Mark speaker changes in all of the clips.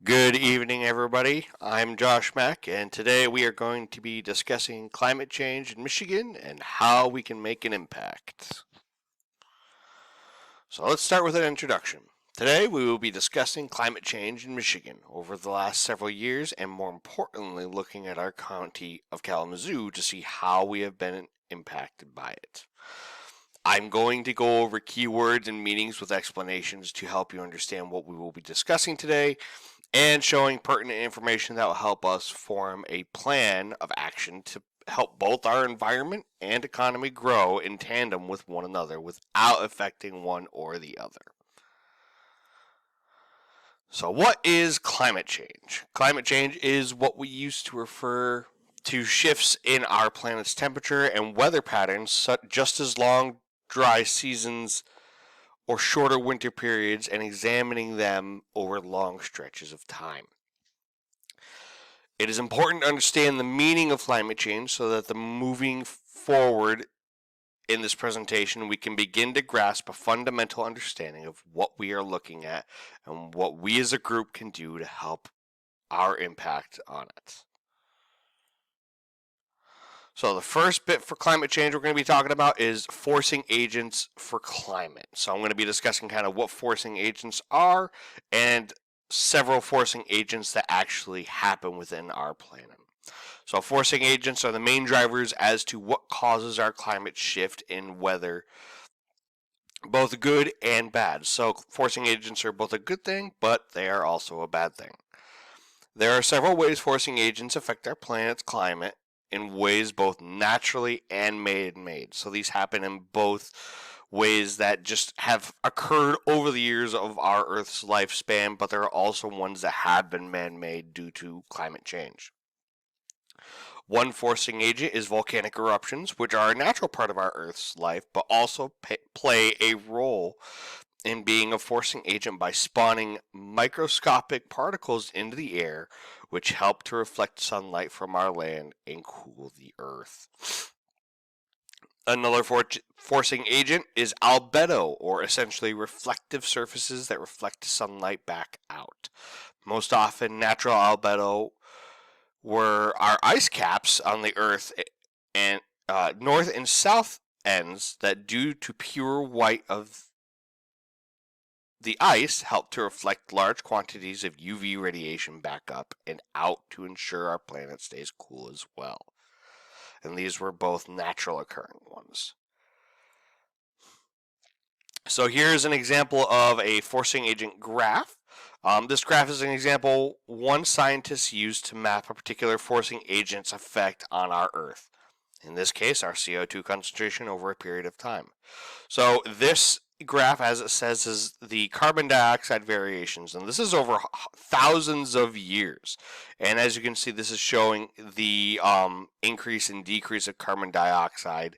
Speaker 1: Good evening, everybody. I'm Josh Mack, and today we are going to be discussing climate change in Michigan and how we can make an impact. So let's start with an introduction. Today we will be discussing climate change in Michigan over the last several years and more importantly looking at our county of Kalamazoo to see how we have been impacted by it. I'm going to go over keywords and meanings with explanations to help you understand what we will be discussing today and showing pertinent information that will help us form a plan of action to help both our environment and economy grow in tandem with one another without affecting one or the other. So, what is climate change? Climate change is what we used to refer to shifts in our planet's temperature and weather patterns, just as long dry seasons or shorter winter periods, and examining them over long stretches of time. It is important to understand the meaning of climate change so that the moving forward in this presentation we can begin to grasp a fundamental understanding of what we are looking at and what we as a group can do to help our impact on it. So the first bit for climate change we're going to be talking about is forcing agents for climate. So I'm going to be discussing kind of what forcing agents are and several forcing agents that actually happen within our planet. So forcing agents are the main drivers as to what causes our climate shift in weather, both good and bad. So forcing agents are both a good thing, but they are also a bad thing. There are several ways forcing agents affect our planet's climate in ways both naturally and man-made. So these happen in both ways that just have occurred over the years of our Earth's lifespan, but there are also ones that have been man-made due to climate change. One forcing agent is volcanic eruptions, which are a natural part of our Earth's life, but also play a role in being a forcing agent by spawning microscopic particles into the air, which help to reflect sunlight from our land and cool the Earth. Another forcing agent is albedo, or essentially reflective surfaces that reflect sunlight back out. Most often, natural albedo were our ice caps on the Earth and north and south ends that, due to pure white of the ice, help to reflect large quantities of UV radiation back up and out to ensure our planet stays cool as well. And these were both natural occurring ones. So here's an example of a forcing agent graph. This graph is an example one scientist used to map a particular forcing agent's effect on our Earth. In this case, our CO2 concentration over a period of time. So this graph, as it says, is the carbon dioxide variations, and this is over thousands of years. And as you can see, this is showing the increase and decrease of carbon dioxide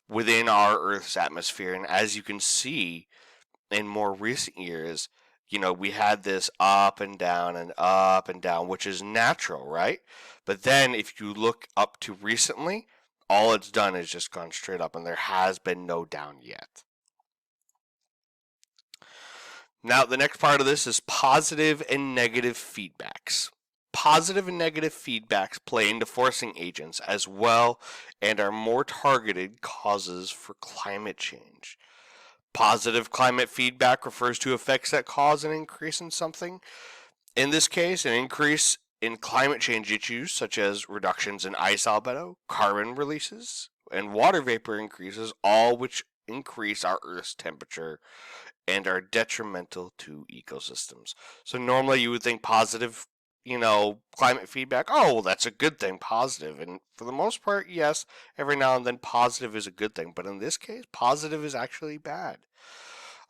Speaker 1: within our Earth's atmosphere. And as you can see, in more recent years, we had this up and down, which is natural, right? But then if you look up to recently, all it's done is just gone straight up, and there has been no down yet. Now, the next part of this is positive and negative feedbacks. Positive and negative feedbacks play into forcing agents as well and are more targeted causes for climate change. Positive climate feedback refers to effects that cause an increase in something. In this case, an increase in climate change issues such as reductions in ice albedo, carbon releases, and water vapor increases, all which increase our Earth's temperature and are detrimental to ecosystems. So normally you would think positive, climate feedback, oh, well, that's a good thing, positive. And for the most part, yes, every now and then positive is a good thing. But in this case, positive is actually bad.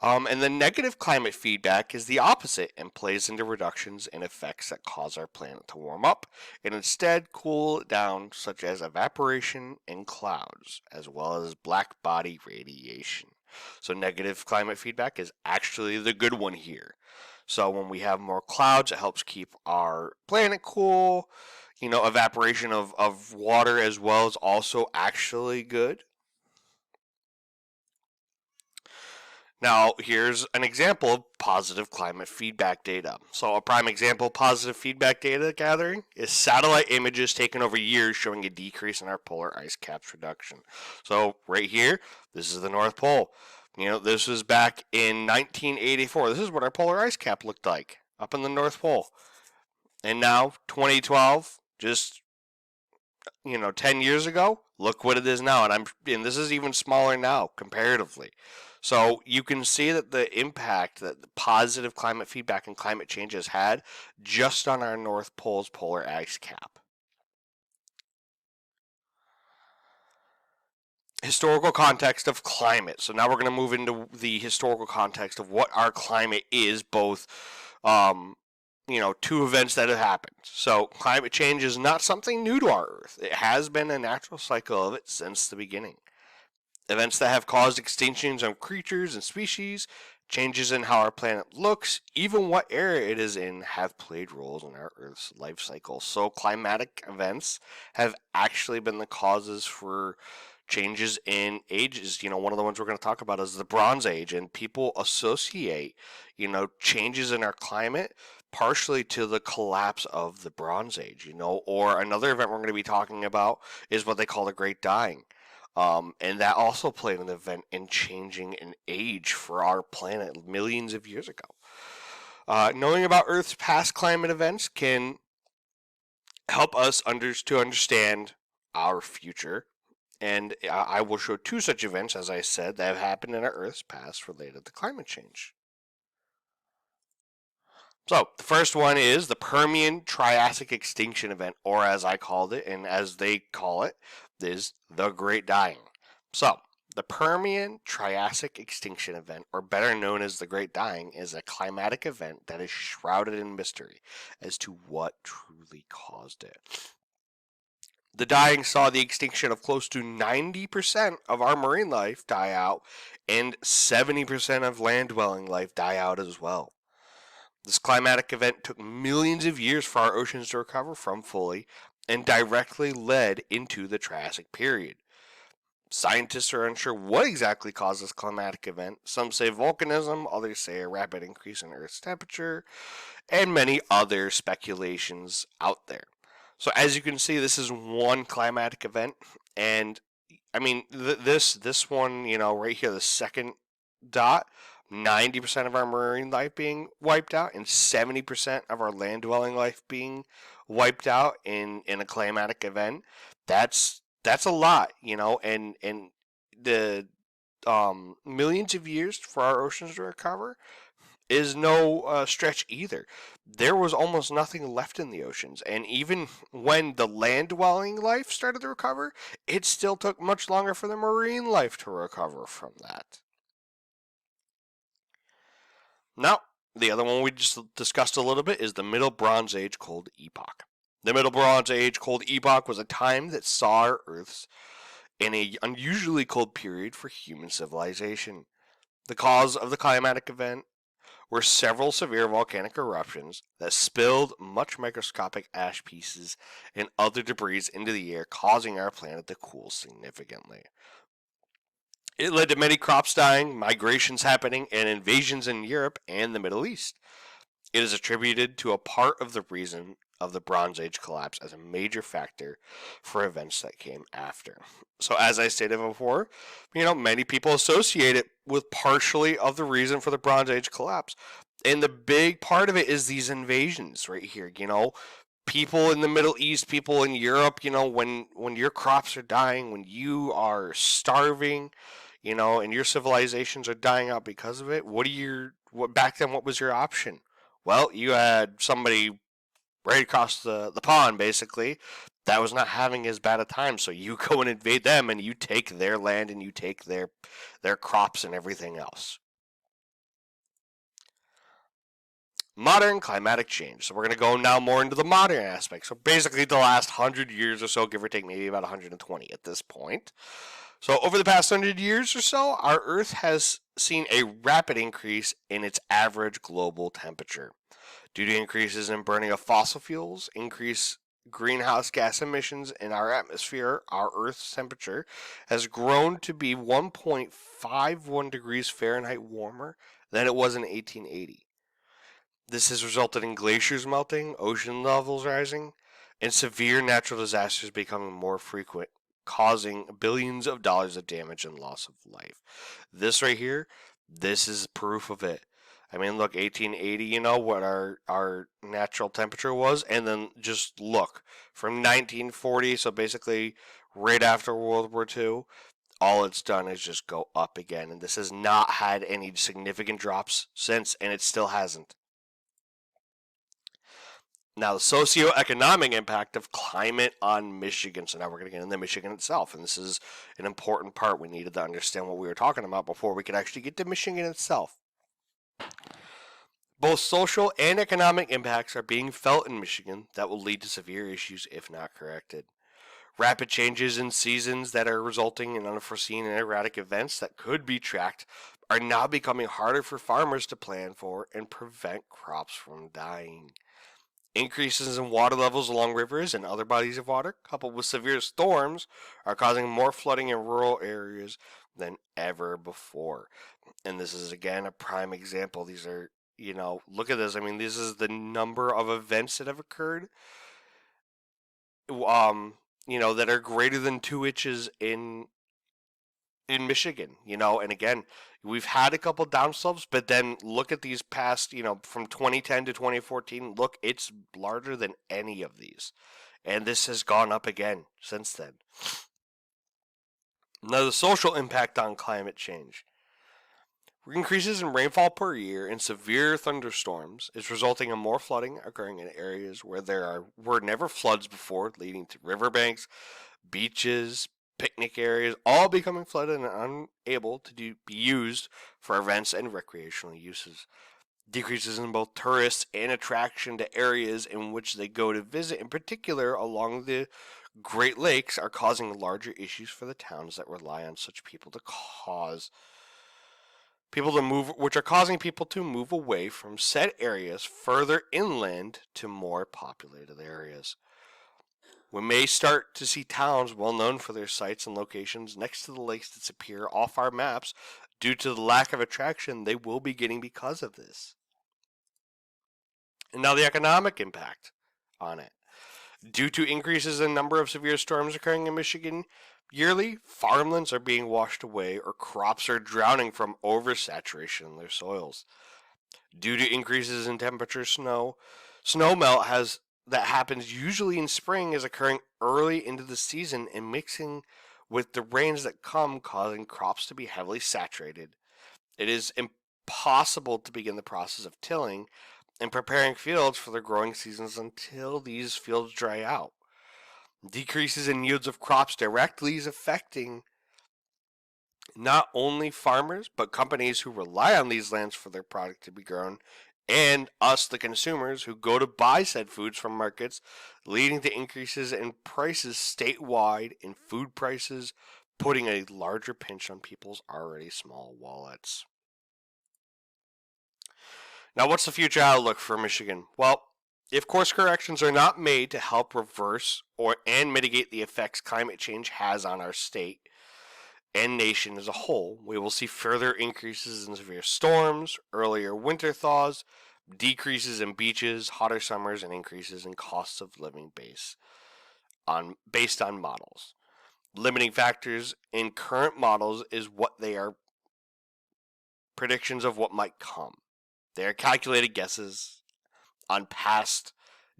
Speaker 1: And the negative climate feedback is the opposite and plays into reductions in effects that cause our planet to warm up and instead cool it down, such as evaporation and clouds, as well as black body radiation. So negative climate feedback is actually the good one here. So when we have more clouds, it helps keep our planet cool. Evaporation of water as well is also actually good. Now, here's an example of positive climate feedback data. So, a prime example of positive feedback data gathering is satellite images taken over years showing a decrease in our polar ice caps reduction. So, right here, this is the North Pole. This was back in 1984. This is what our polar ice cap looked like up in the North Pole. And now, 2012, just 10 years ago, look what it is now. And this is even smaller now comparatively. So you can see that the impact that the positive climate feedback and climate change has had just on our North Pole's polar ice cap. Historical context of climate. So now we're going to move into the historical context of what our climate is, both two events that have happened. So climate change is not something new to our Earth. It has been a natural cycle of it since the beginning. Events that have caused extinctions of creatures and species, changes in how our planet looks, even what area it is in, have played roles in our Earth's life cycle. So climatic events have actually been the causes for changes in ages. One of the ones we're going to talk about is the Bronze Age, and people associate, changes in our climate partially to the collapse of the Bronze Age, or another event we're going to be talking about is what they call the Great Dying. And that also played an event in changing an age for our planet millions of years ago. Knowing about Earth's past climate events can help us to understand our future. And I will show two such events, as I said, that have happened in our Earth's past related to climate change. So, the first one is the Permian Triassic Extinction Event, or as I called it, and as they call it, is the Great Dying. So, the Permian Triassic Extinction Event, or better known as the Great Dying, is a climatic event that is shrouded in mystery as to what truly caused it. The dying saw the extinction of close to 90% of our marine life die out, and 70% of land-dwelling life die out as well. This climatic event took millions of years for our oceans to recover from fully, and directly led into the Triassic period. Scientists are unsure what exactly caused this climatic event. Some say volcanism, others say a rapid increase in Earth's temperature, and many other speculations out there. So as you can see, this is one climatic event, and I mean this one, right here, the second dot, 90% of our marine life being wiped out, and 70% of our land dwelling life being wiped out in a climatic event. That's a lot, and the millions of years for our oceans to recover is no stretch either. There was almost nothing left in the oceans, and even when the land dwelling life started to recover, it still took much longer for the marine life to recover from that. Now, the other one we just discussed a little bit is the Middle Bronze Age Cold Epoch. The Middle Bronze Age Cold Epoch was a time that saw our Earth's in an unusually cold period for human civilization. The cause of the climatic event were several severe volcanic eruptions that spilled much microscopic ash pieces and other debris into the air, causing our planet to cool significantly. It led to many crops dying, migrations happening, and invasions in Europe and the Middle East. It is attributed to a part of the reason of the Bronze Age collapse as a major factor for events that came after. So as I stated before, many people associate it with partially of the reason for the Bronze Age collapse. And the big part of it is these invasions right here, people in the Middle East, people in Europe, when your crops are dying, when you are starving, and your civilizations are dying out because of it, what back then what was your option? Well, you had somebody right across the pond, basically, that was not having as bad a time. So you go and invade them, and you take their land, and you take their crops and everything else. Modern climatic change. So we're going to go now more into the modern aspect. So basically the last 100 years or so, give or take maybe about 120 at this point. So over the past 100 years or so, our Earth has seen a rapid increase in its average global temperature due to increases in burning of fossil fuels, increase greenhouse gas emissions in our atmosphere, our Earth's temperature, has grown to be 1.51 degrees Fahrenheit warmer than it was in 1880. This has resulted in glaciers melting, ocean levels rising, and severe natural disasters becoming more frequent, causing billions of dollars of damage and loss of life. This right here, this is proof of it. I mean, look, 1880, you know what our natural temperature was, and then just look from 1940, so basically right after World War II, all it's done is just go up again, and this has not had any significant drops since, and it still hasn't. Now, the socioeconomic impact of climate on Michigan. So now we're going to get into Michigan itself, and this is an important part. We needed to understand what we were talking about before we could actually get to Michigan itself. Both social and economic impacts are being felt in Michigan that will lead to severe issues if not corrected. Rapid changes in seasons that are resulting in unforeseen and erratic events that could be tracked are now becoming harder for farmers to plan for and prevent crops from dying. Increases in water levels along rivers and other bodies of water, coupled with severe storms, are causing more flooding in rural areas than ever before. And this is, again, a prime example. These are, look at this. I mean, this is the number of events that have occurred, that are greater than 2 inches in Michigan, and again, we've had a couple downslopes, but then look at these past, from 2010 to 2014, look, it's larger than any of these. And this has gone up again since then. Now, the social impact on climate change. Increases in rainfall per year and severe thunderstorms is resulting in more flooding occurring in areas where there were never floods before, leading to riverbanks, beaches, picnic areas, all becoming flooded and unable to be used for events and recreational uses. Decreases in both tourists and attraction to areas in which they go to visit, in particular along the Great Lakes, are causing larger issues for the towns that rely on such people to move, which are causing people to move away from said areas further inland to more populated areas. We may start to see towns well known for their sites and locations next to the lakes disappear off our maps due to the lack of attraction they will be getting because of this. And now the economic impact on it. Due to increases in number of severe storms occurring in Michigan yearly, farmlands are being washed away or crops are drowning from oversaturation in their soils. Due to increases in temperature, snow melt that happens usually in spring is occurring early into the season and mixing with the rains that come, causing crops to be heavily saturated. It is impossible to begin the process of tilling and preparing fields for the growing seasons until these fields dry out. Decreases in yields of crops directly is affecting not only farmers, but companies who rely on these lands for their product to be grown, and us, the consumers, who go to buy said foods from markets, leading to increases in prices statewide in food prices, putting a larger pinch on people's already small wallets. Now, what's the future outlook for Michigan? Well, if course corrections are not made to help reverse and mitigate the effects climate change has on our state and nation as a whole, we will see further increases in severe storms, earlier winter thaws, decreases in beaches, hotter summers, and increases in costs of living based on models. Limiting factors in current models is what they are predictions of what might come. They are calculated guesses on past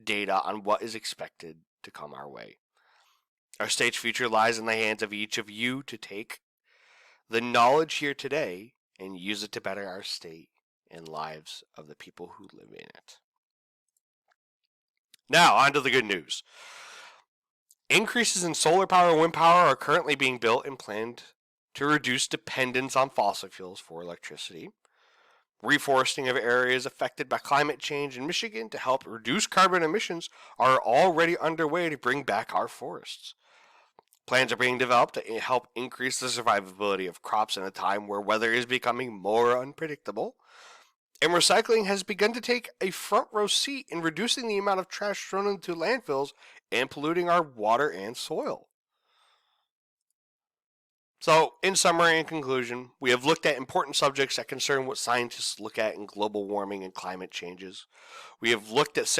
Speaker 1: data on what is expected to come our way. Our state's future lies in the hands of each of you to take the knowledge here today and use it to better our state and lives of the people who live in it. Now, on to the good news. Increases in solar power and wind power are currently being built and planned to reduce dependence on fossil fuels for electricity. Reforesting of areas affected by climate change in Michigan to help reduce carbon emissions are already underway to bring back our forests. Plans are being developed to help increase the survivability of crops in a time where weather is becoming more unpredictable. And recycling has begun to take a front row seat in reducing the amount of trash thrown into landfills and polluting our water and soil. So, in summary and conclusion, we have looked at important subjects that concern what scientists look at in global warming and climate changes. We have looked at several